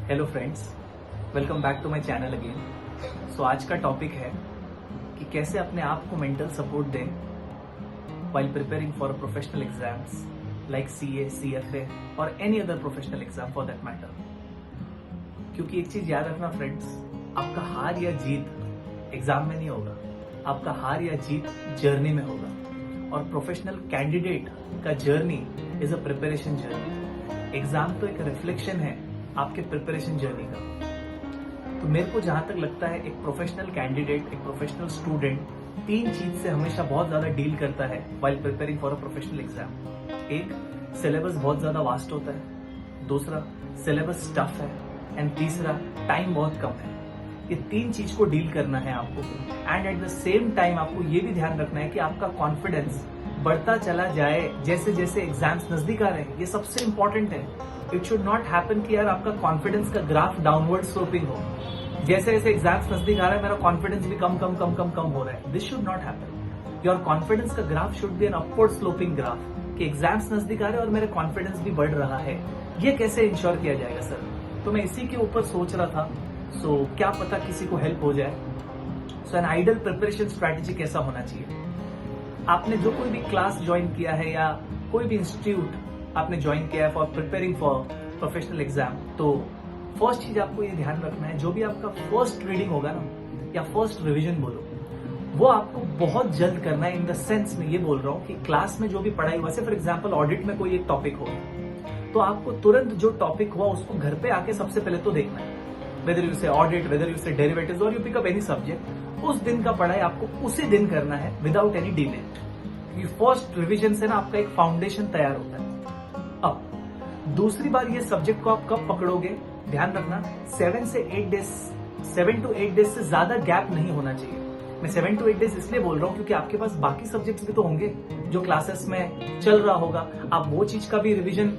Hello friends, welcome back to my channel again. So आज का topic है कि कैसे अपने आप को मेंटल सपोर्ट दें while preparing for a professional exams like CA, CFA और any other professional exam for that matter। क्योंकि एक चीज याद रखना फ्रेंड्स, आपका हार या जीत एग्जाम में नहीं होगा, आपका हार या जीत जर्नी में होगा। और प्रोफेशनल कैंडिडेट का journey is a preparation journey. Exam तो एक रिफ्लेक्शन है आपके प्रिपरेशन जर्नी का। तो मेरे को जहां तक लगता है, एक प्रोफेशनल कैंडिडेट, एक प्रोफेशनल स्टूडेंट तीन चीज से हमेशा बहुत ज्यादा डील करता है while preparing for a professional exam. एक, सिलेबस बहुत ज्यादा वास्ट होता है। दूसरा, सिलेबस टफ है। एंड तीसरा, टाइम बहुत कम है। ये तीन चीज को डील करना है आपको। And at the same time आपको ये भी ध्यान रखना है कि आपका कॉन्फिडेंस बढ़ता चला जाए जैसे जैसे एग्जाम्स नजदीक आ रहे हैं। ये सबसे इंपॉर्टेंट है। इट शुड नॉट हैपन कि यार आपका कॉन्फिडेंस का ग्राफ डाउनवर्ड स्लोपिंग हो। जैसे जैसे एग्जाम्स नजदीक आ रहा है मेरा कॉन्फिडेंस भी कम कम कम कम कम हो रहा है। This should not happen. Your confidence का graph should be an upward sloping graph कि एग्जाम्स नजदीक आ रहे हैं और मेरा कॉन्फिडेंस भी बढ़ रहा है। ये कैसे इंश्योर किया जाएगा सर? तो मैं इसी के ऊपर सोच रहा था। सो क्या पता किसी को हेल्प हो जाए। सो एन आइडियल प्रिपरेशन स्ट्रैटेजी कैसा होना चाहिए? आपने जो कोई भी क्लास ज्वाइन किया है या कोई भी इंस्टीट्यूट आपने ज्वाइन किया है for preparing for professional exam, तो फर्स्ट चीज आपको ये ध्यान रखना है, जो भी आपका फर्स्ट रीडिंग होगा ना, या फर्स्ट रिवीजन बोलो, वो आपको बहुत जल्द करना है। इन द सेंस में ये बोल रहा हूँ कि क्लास में जो भी पढ़ाई हुआ, फॉर एग्जाम्पल ऑडिट में कोई एक टॉपिक हो, तो आपको तुरंत जो टॉपिक हुआ उसको घर पे आके सबसे पहले तो देखना है। Whether you say audit, whether you say derivatives और you pick up any subject, उस दिन का पढ़ाई आपको उसी दिन करना है विदाउट एनी डिले। क्योंकि फर्स्ट रिवीजन से ना आपका एक फाउंडेशन तैयार होता है। अब दूसरी बार ये सब्जेक्ट को आप कब पकड़ोगे, ध्यान रखना, 7 to 8 डेज से ज्यादा गैप नहीं होना चाहिए। मैं 7 to 8 डेज इसलिए बोल रहा हूँ क्योंकि आपके पास बाकी सब्जेक्ट्स भी तो होंगे जो क्लासेस में चल रहा होगा। आप वो चीज का भी रिवीजन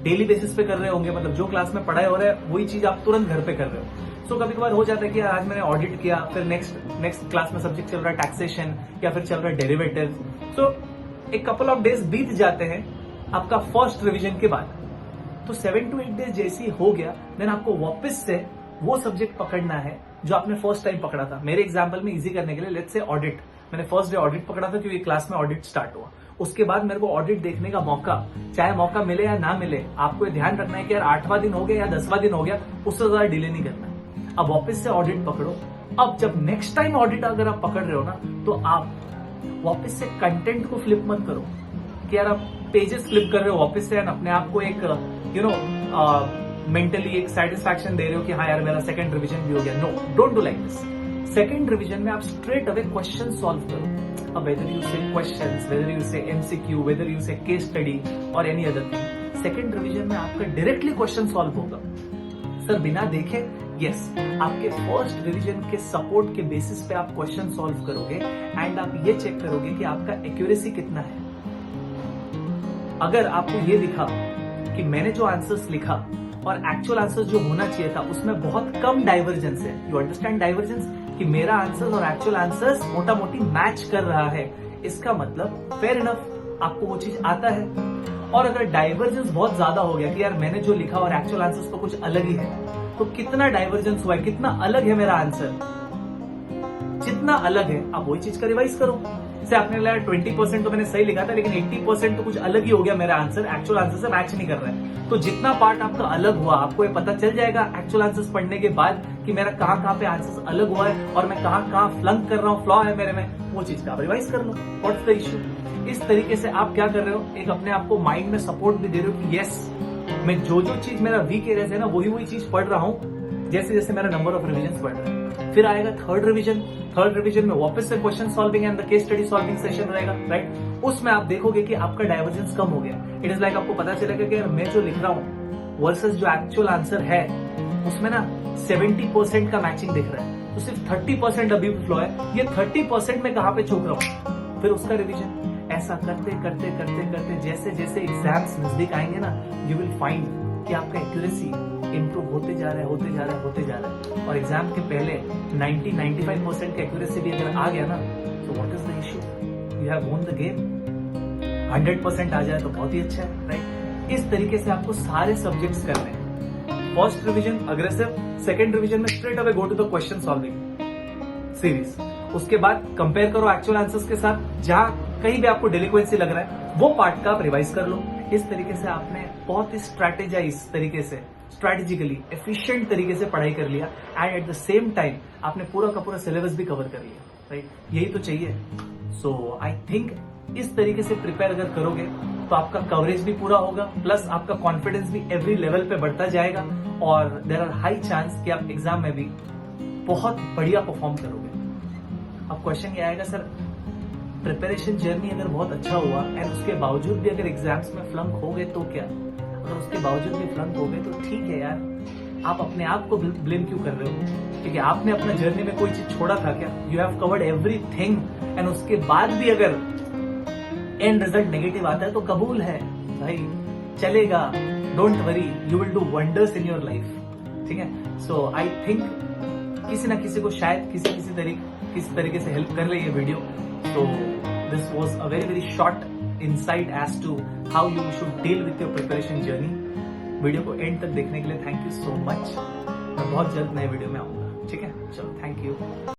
डेली बेसिस पे कर रहे होंगे, मतलब जो क्लास में पढ़ाई हो रहा है वही चीज आप तुरंत घर पे कर रहे हो। सो कभी कभार हो जाता है कि आज मैंने ऑडिट किया, फिर नेक्स्ट क्लास में सब्जेक्ट चल रहा है टैक्सेशन या फिर चल रहा है डेरिवेटिव। सो एक कपल ऑफ डेज बीत जाते हैं आपका फर्स्ट रिवीजन के बाद। तो 7 to 8 डेज जैसे ही हो गया, देन आपको वापस से वो सब्जेक्ट पकड़ना है जो आपने फर्स्ट टाइम पकड़ा था। मेरे एग्जाम्पल में इजी करने के लिए लेट्स से ऑडिट, मैंने फर्स्ट डे ऑडिट पकड़ा था क्योंकि क्लास में ऑडिट स्टार्ट हुआ। उसके बाद मेरे को ऑडिट देखने का मौका, चाहे मौका मिले या ना मिले, आपको ध्यान रखना है कि यार 8वां दिन हो गया या 10वां दिन हो गया, उससे ज्यादा डिले नहीं करना है। अब वापस से ऑडिट पकड़ो। अब जब नेक्स्ट टाइम ऑडिट अगर आप पकड़ रहे हो ना, तो आप वापस से कंटेंट को फ्लिप मत करो कि यार आप पेजेस फ्लिप कर रहे हो वापस से, अपने आप को एक मेंटली एक सेटिस्फैक्शन दे रहे हो कि हाँ यार मेरा सेकंड रिवीजन भी हो गया। No, don't do like this. Second revision में आप स्ट्रेट अवे क्वेश्चन सॉल्व करो। अब whether you say questions, whether you say MCQ, whether you say case study और any other thing, second revision में आपका डायरेक्टली क्वेश्चन सॉल्व होगा sir, बिना देखे। यस, आपके फर्स्ट रिवीजन के सपोर्ट के बेसिस पे आप क्वेश्चन सॉल्व करोगे एंड आप ये चेक करोगे कि आपका एक्यूरेसी कितना है। अगर आपको ये दिखा कि मैंने जो आंसर्स लिखा और एक्चुअल आंसर्स जो होना चाहिए था उसमें बहुत कम डाइवर्जेंस है, यू अंडरस्टैंड डाइवर्जेंस, कि मेरा आंसर्स और एक्चुअल आंसर्स मोटा मोटी मैच कर रहा है, इसका मतलब फेयर इनफ, आपको वो चीज आता है। और अगर डाइवर्जेंस बहुत ज्यादा हो गया कि यार मैंने जो लिखा और एक्चुअल आंसर्स तो कुछ अलग ही है, तो कितना डाइवर्जेंस हुआ है, कितना अलग है मेरा आंसर, जितना अलग है आप वही चीज का रिवाइज करो। जैसे आपने लगा 20% तो मैंने सही लिखा था, लेकिन 80% तो कुछ अलग ही हो गया मेरा आंसर, एक्चुअल आंसर से मैच नहीं कर रहा है। तो जितना पार्ट आपका अलग हुआ, आपको ये पता चल जाएगा एक्चुअल आंसर्स पढ़ने के बाद कि मेरा कहाँ कहाँ पे आंसर्स अलग हुआ है और मैं कहाँ कहाँ फ्लंक कर रहा हूँ, फ्लॉ है मेरे में, वो चीज का आप रिवाइज कर लो। What's the issue? इस तरीके से आप क्या कर रहे हो, एक अपने आप को माइंड में सपोर्ट भी दे रहे हो कि यस, मैं जो चीज मेरा वीक एरियाज है ना, वही चीज पढ़ रहा हूँ जैसे जैसे मेरा नंबर ऑफ रिविजन बढ़ रहा है। फिर आएगा थर्ड रिवीजन में वापस से question solving and the case study solving session रहेगा, राइट? उसमें आप देखोगे कि आपका डाइवर्जेंस कम हो गया। इट इज लाइक आपको पता चलेगा कि मैं जो लिख रहा हूँ वर्सेस जो एक्चुअल आंसर है उसमें ना 70% का मैचिंग दिख रहा है, तो सिर्फ 30% अभी भी फ्लॉ है। ये 30% में कहाँ पे चूक रहा हूँ, फिर उसका रिविजन। ऐसा करते करते करते करते जैसे जैसे एग्जाम्स नजदीक आएंगे ना, यू विल फाइंड कि आपका एक्यूरेसी इंप्रूव होते जा रहा है। और एग्जाम के पहले 90-95% का एक्यूरेसी भी अगर आ गया ना, तो what is the issue, you have won the game. 100% आ जाए तो बहुत ही अच्छा है, राइट? इस तरीके से आपको सारे सब्जेक्ट्स करने हैं। First revision aggressive, second revision में straight away go to the question solving series. उसके बाद कंपेयर करो एक्चुअल आंसर्स के साथ, जहां कहीं भी आपको डेलिक्वेंसी लग रहा है वो पार्ट का आप रिवाइज कर लो। इस तरीके से आपने बहुत ही स्ट्रैटेजाइज तरीके से, स्ट्रैटेजिकली एफिशिएंट तरीके से पढ़ाई कर लिया and at the same time आपने पूरा का पूरा सिलेबस भी कवर कर लिया, राइट? यही तो चाहिए। सो आई थिंक इस तरीके से प्रिपेयर अगर करोगे तो आपका कवरेज भी पूरा होगा, प्लस आपका कॉन्फिडेंस भी एवरी लेवल पे बढ़ता जाएगा और देयर आर हाई चांस कि आप एग्जाम में भी बहुत बढ़िया परफॉर्म करोगे। अब क्वेश्चन ये आएगा, सर प्रिपरेशन जर्नी अगर बहुत अच्छा हुआ एंड उसके बावजूद भी अगर एग्जाम्स में फ्लंक हो गए तो क्या? अगर उसके बावजूद भी फ्लंक हो गए तो ठीक है यार, आप अपने आप को ब्लेम क्यों कर रहे हो? क्योंकि आपने अपना जर्नी में कोई चीज छोड़ा था क्या? You have covered everything and उसके बाद भी अगर एंड रिजल्ट नेगेटिव आता है तो कबूल है भाई, चलेगा, don't worry, you will do wonders in your life, ठीक है? सो आई थिंक किसी ना किसी को शायद किसी तरीके से हेल्प कर ले ये video. So this was a very short insight as to how you should deal with your preparation journey. Video को एंड तक देखने के लिए थैंक यू सो मच। मैं बहुत जल्द नए वीडियो में आऊंगा, ठीक है? चलो, थैंक यू।